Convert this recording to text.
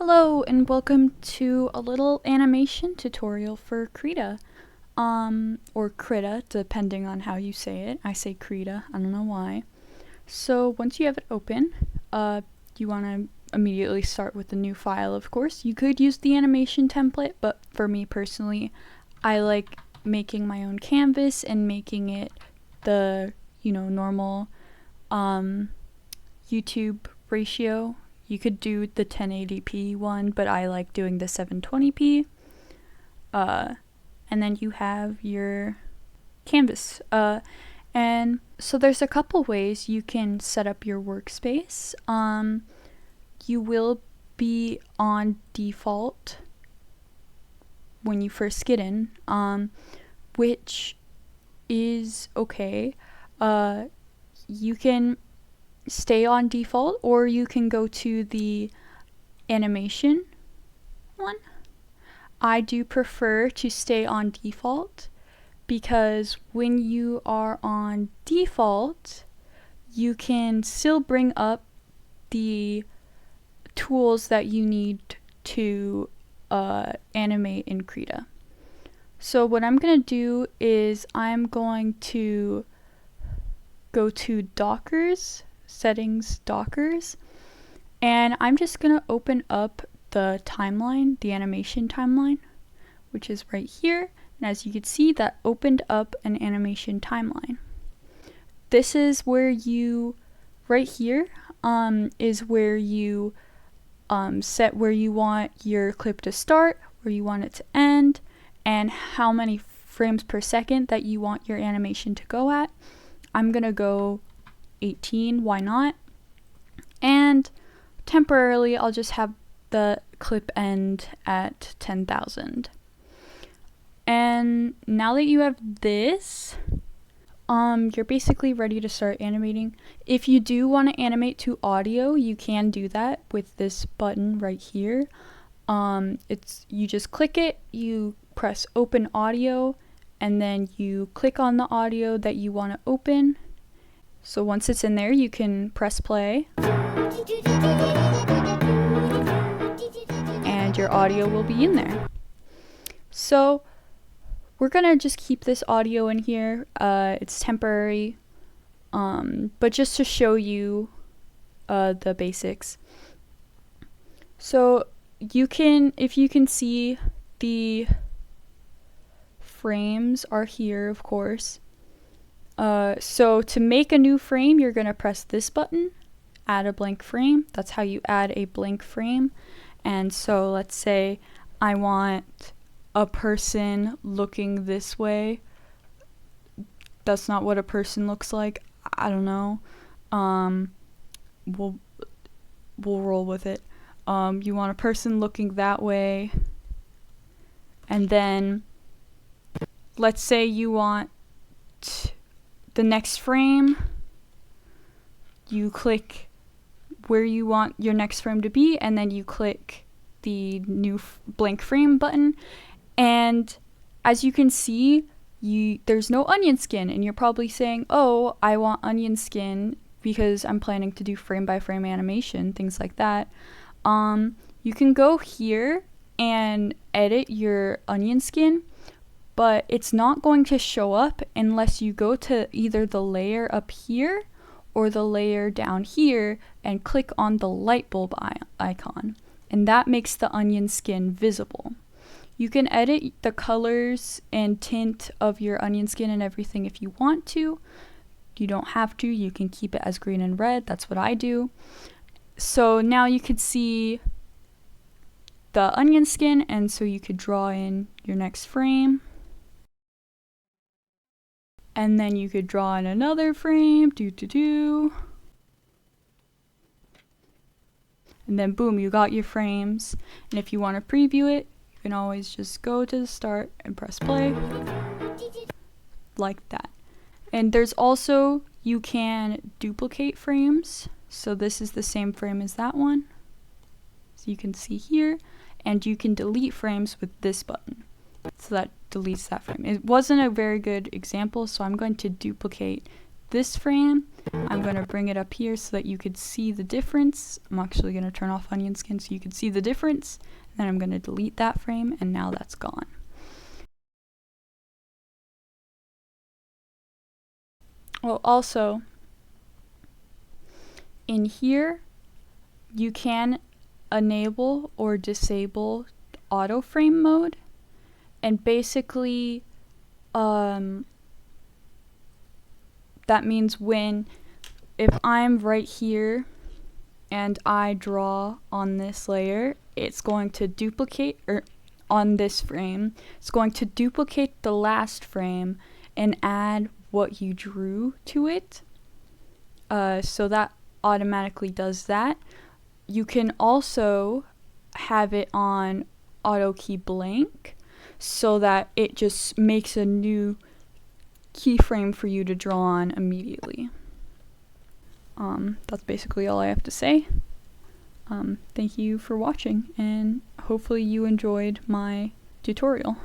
Hello and welcome to a little animation tutorial for Krita, or Krita, depending on how you say it. I say Krita, I don't know why. So once you have it open, you want to immediately start with a new file, of course. You could use the animation template, but for me personally, I like making my own canvas and making it the, normal YouTube ratio. You could do the 1080p one, but I like doing the 720p. And then you have your canvas. And so there's a couple ways you can set up your workspace. You will be on default when you first get in, which is okay. You can stay on default, or you can go to the animation one. I do prefer to stay on default because when you are on default, you can still bring up the tools that you need to animate in Krita. So what I'm going to do is I'm going to go to Dockers, Settings, Dockers, and I'm just going to open up the timeline, the animation timeline, which is right here. And as you can see, that opened up an animation timeline. This is where you, right here, is where you set where you want your clip to start, where you want it to end, and how many frames per second that you want your animation to go at. I'm gonna go 18, why not? And temporarily I'll just have the clip end at 10,000. And now that you have this, you're basically ready to start animating. If you do want to animate to audio, you can do that with this button right here. You just click it, you press open audio, and then you click on the audio that you want to open. So once it's in there, you can press play, and your audio will be in there. So we're gonna just keep this audio in here. It's temporary, but just to show you the basics. So you can, if you can see, the frames are here, of course. So to make a new frame, you're gonna press this button, add a blank frame. That's how you add a blank frame. And so let's say I want a person looking this way. That's not what a person looks like. I don't know. We'll roll with it. You want a person looking that way, and then let's say you want the next frame. You click where you want your next frame to be, and then you click the new blank frame button. And as you can see, there's no onion skin, and you're probably saying, oh, I want onion skin because I'm planning to do frame by frame animation, things like that. You can go here and edit your onion skin, but it's not going to show up unless you go to either the layer up here or the layer down here and click on the light bulb icon, and that makes the onion skin visible. You can edit the colors and tint of your onion skin and everything if you want to. You don't have to. You can keep it as green and red. That's what I do. So now you could see the onion skin, and so you could draw in your next frame. And then you could draw in another frame. And then boom, you got your frames. And if you want to preview it, you can always just go to the start and press play. Like that. And there's also, you can duplicate frames. So this is the same frame as that one. So you can see here. And you can delete frames with this button. So that deletes that frame. It wasn't a very good example, so I'm going to duplicate this frame, I'm going to bring it up here so that you could see the difference. I'm actually going to turn off onion skin so you could see the difference. Then I'm going to delete that frame, and now that's gone. Well, also, in here, you can enable or disable auto frame mode, and basically that means if I'm right here and I draw on this layer, it's going to duplicate, or on this frame, it's going to duplicate the last frame and add what you drew to it. So that automatically does that. You can also have it on auto key blank so that it just makes a new keyframe for you to draw on immediately. That's basically all I have to say. Thank you for watching, and hopefully you enjoyed my tutorial.